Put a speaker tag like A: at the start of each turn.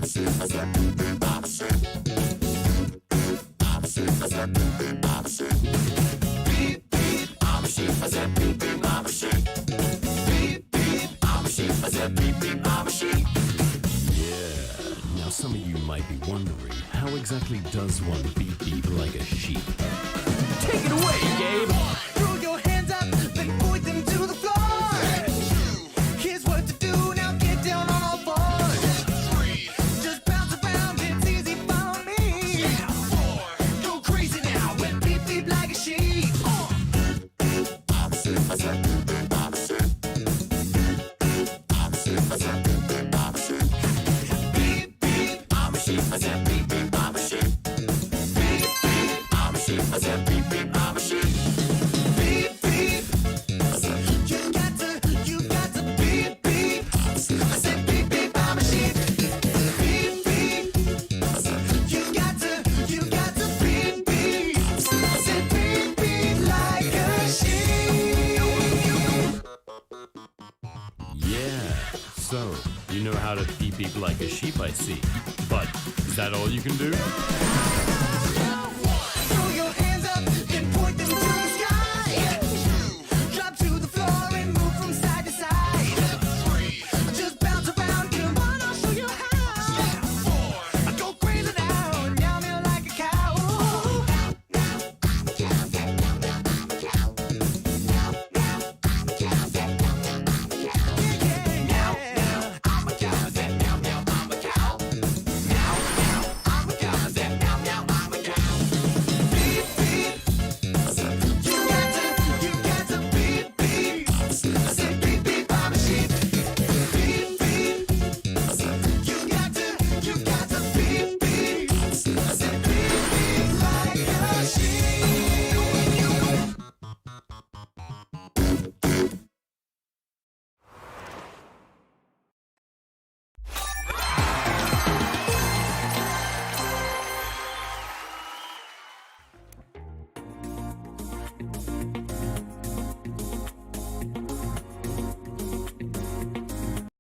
A: Now some of you might be wondering, how exactly does one beep beep like a sheep? Take it away, Gabe!
B: Throw your hands up, then point them to the floor. Here's what to do, now get down on all fours. Just bounce around, it's easy for me. Go crazy now, and beep beep like a sheep. Beep beep, I'm a sheep. I said beep beep, I'm a sheep. Beep beep, I'm a sheep. I said beep beep, I'm a sheep. Beep beep, you got to beep beep. I said beep beep, I'm a sheep. Beep beep, you got to beep beep. I said beep beep like a sheep.
A: Yeah, so, you know how to beep beep like a sheep, I see. But, is that all you can do?